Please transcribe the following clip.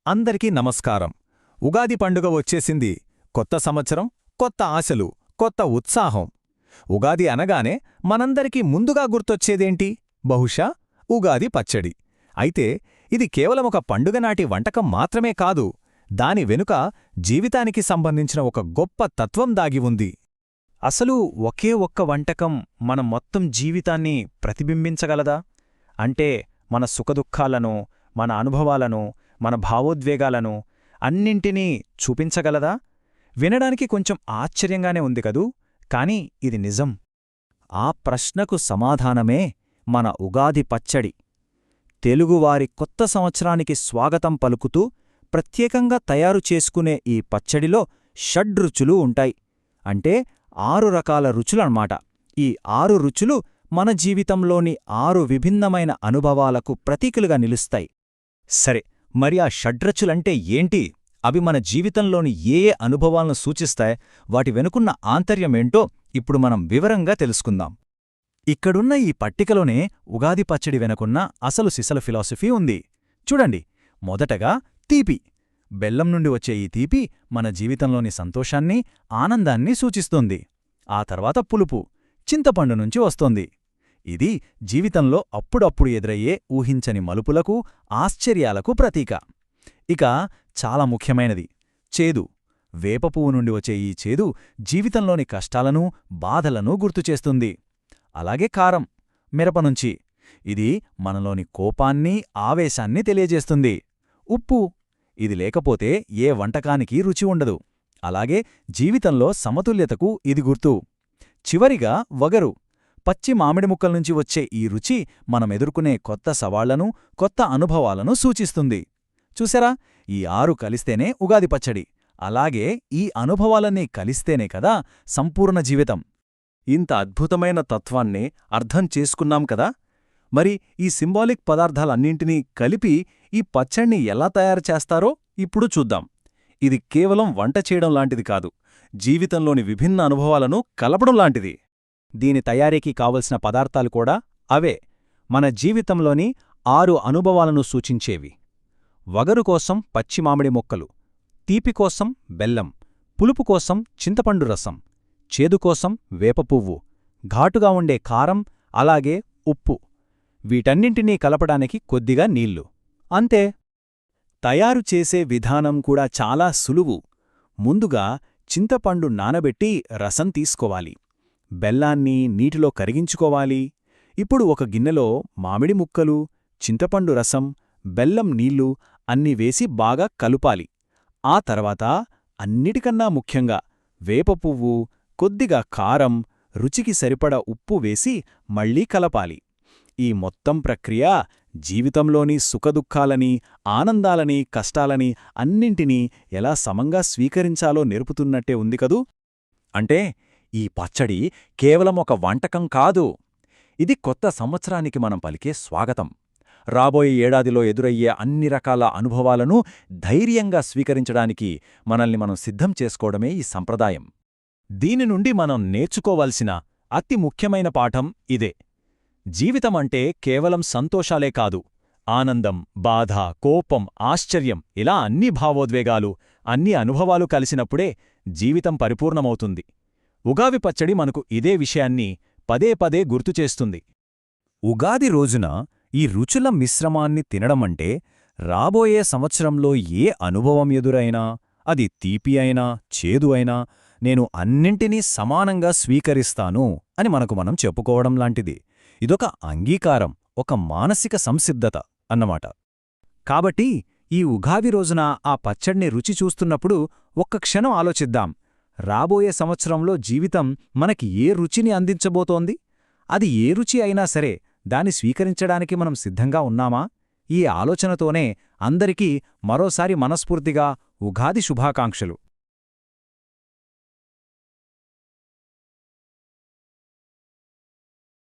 అందరికీ నమస్కారం. ఉగాది పండుగ వచ్చేసింది. కొత్త సంవత్సరం, కొత్త ఆశలు, కొత్త ఉత్సాహం. ఉగాది అనగానే మనందరికీ ముందుగా గుర్తొచ్చేదేంటి? బహుశా ఉగాది పచ్చడి. అయితే ఇది కేవలం ఒక పండుగనాటి వంటకం మాత్రమే కాదు. దాని వెనుక జీవితానికి సంబంధించిన ఒక గొప్ప తత్వం దాగి ఉంది. అసలు ఒకే ఒక్క వంటకం మన మొత్తం జీవితాన్ని ప్రతిబింబించగలదా? అంటే మన సుఖదుఖాలను, మన అనుభవాలను, మన భావోద్వేగాలను అన్నింటినీ చూపించగలదా? వినడానికి కొంచెం ఆశ్చర్యంగానే ఉంది కదూ, కాని ఇది నిజం. ఆ ప్రశ్నకు సమాధానమే మన ఉగాది పచ్చడి. తెలుగువారి కొత్త సంవత్సరానికి స్వాగతం పలుకుతూ ప్రత్యేకంగా తయారు చేసుకునే ఈ పచ్చడిలో షడ్రుచులు ఉంటాయి. అంటే 6 రకాల రుచులన్నమాట. ఈ 6 రుచులు మన జీవితంలోని 6 విభిన్నమైన అనుభవాలకు ప్రతీకలుగా నిలుస్తాయి. సరే, మరి ఆ షడ్రచులంటే ఏంటి? అవి మన జీవితంలోని ఏ ఏ అనుభవాలను సూచిస్తాయి? వాటి వెనుకున్న ఆంతర్యమేంటో ఇప్పుడు మనం వివరంగా తెలుసుకుందాం. ఇక్కడున్న ఈ పట్టికలోనే ఉగాది పచ్చడి వెనుకున్న అసలు సిసల ఫిలాసఫీ ఉంది. చూడండి, మొదటగా తీపి. బెల్లం నుండి వచ్చే ఈ తీపి మన జీవితంలోని సంతోషాన్ని, ఆనందాన్ని సూచిస్తుంది. ఆ తర్వాత పులుపు, చింతపండు నుంచి వస్తోంది. ఇది జీవితంలో అప్పుడప్పుడు ఎదురయ్యే ఊహించని మలుపులకు, ఆశ్చర్యాలకు ప్రతీక. ఇక చాలా ముఖ్యమైనది చేదు. వేపపువ్వు నుండి వచ్చే ఈ చేదు జీవితంలోని కష్టాలను, బాధలను గుర్తుచేస్తుంది. అలాగే కారం, మిరపనుంచి. ఇది మనలోని కోపాన్ని, ఆవేశాన్ని తెలియజేస్తుంది. ఉప్పు, ఇది లేకపోతే ఏ వంటకానికి రుచి ఉండదు. అలాగే జీవితంలో సమతుల్యతకు ఇది గుర్తు. చివరిగా వగరు. పచ్చి మామిడి ముక్కల నుంచి వచ్చే ఈ రుచి మనమెదుర్కొనే కొత్త సవాళ్లను, కొత్త అనుభవాలను సూచిస్తుంది. చూసారా, ఈ 6 కలిస్తేనే ఉగాది పచ్చడి. అలాగే ఈ అనుభవాలన్నీ కలిస్తేనే కదా సంపూర్ణ జీవితం. ఇంత అద్భుతమైన తత్వాన్ని అర్థం చేసుకున్నాం కదా. మరి ఈ సింబాలిక్ పదార్థాలన్నింటినీ కలిపి ఈ పచ్చడిని ఎలా తయారు చేస్తారో ఇప్పుడు చూద్దాం. ఇది కేవలం వంట చేయడం లాంటిది కాదు, జీవితంలోని విభిన్న అనుభవాలను కలపడం లాంటిది. దీని తయారీకి కావలసిన పదార్థాలు కూడా అవే, మన జీవితంలోని 6 అనుభవాలను సూచించేవి. వగరు కోసం పచ్చి మామిడి ముక్కలు, తీపి కోసం బెల్లం, పులుపు కోసం చింతపండు రసం, చేదు కోసం వేపపువ్వు, ఘాటుగా ఉండే కారం, అలాగే ఉప్పు. వీటన్నింటినీ కలపడానికి కొద్దిగా నీళ్లు. అంతే. తయారు చేసే విధానం కూడా చాలా సులువు. ముందుగా చింతపండు నానబెట్టి రసం తీసుకోవాలి. బెల్లాన్ని నీటిలో కరిగించుకోవాలి. ఇప్పుడు ఒక గిన్నెలో మామిడి ముక్కలు, చింతపండు రసం, బెల్లం నీళ్లు అన్నీ వేసి బాగా కలుపాలి. ఆ తర్వాత అన్నిటికన్నా ముఖ్యంగా వేపపువ్వు, కొద్దిగా కారం, రుచికి సరిపడ ఉప్పు వేసి మళ్లీ కలపాలి. ఈ మొత్తం ప్రక్రియ జీవితంలోని సుఖదుఖాలని, ఆనందాలని, కష్టాలని అన్నింటినీ ఎలా సమంగా స్వీకరించాలో నేర్పుతున్నట్టే ఉంది కదూ. అంటే ఈ పచ్చడి కేవలం ఒక వంటకం కాదు, ఇది కొత్త సంవత్సరానికి మనం పలికే స్వాగతం. రాబోయే ఏడాదిలో ఎదురయ్యే అన్ని రకాల అనుభవాలను ధైర్యంగా స్వీకరించడానికి మనల్ని మనం సిద్ధం చేసుకోవడమే ఈ సంప్రదాయం. దీని నుండి మనం నేర్చుకోవలసిన అతి ముఖ్యమైన పాఠం ఇదే. జీవితమంటే కేవలం సంతోషాలే కాదు, ఆనందం, బాధ, కోపం, ఆశ్చర్యం, ఇలా అన్ని భావోద్వేగాలు, అన్ని అనుభవాలు కలిసినప్పుడే జీవితం పరిపూర్ణమవుతుంది. ఉగాది పచ్చడి మనకు ఇదే విషయాన్ని పదే పదే గుర్తుచేస్తుంది. ఉగాది రోజున ఈ రుచుల మిశ్రమాన్ని తినడమంటే రాబోయే సంవత్సరంలో ఏ అనుభవం ఎదురైనా, అది తీపి అయినా, చేదు అయినా, నేను అన్నింటినీ సమానంగా స్వీకరిస్తాను అని మనకు మనం చెప్పుకోవడం లాంటిది. ఇదొక అంగీకారం, ఒక మానసిక సంసిద్ధత అన్నమాట. కాబట్టి ఈ ఉగాది రోజున ఆ పచ్చడిని రుచి చూస్తున్నప్పుడు ఒక్క క్షణం ఆలోచిద్దాం. రాబోయే సంవత్సరంలో జీవితం మనకి ఏ రుచిని అందించబోతోంది? అది ఏ రుచి అయినా సరే దాన్ని స్వీకరించడానికి మనం సిద్ధంగా ఉన్నామా? ఈ ఆలోచనతోనే అందరికీ మరోసారి మనస్ఫూర్తిగా ఉగాది శుభాకాంక్షలు.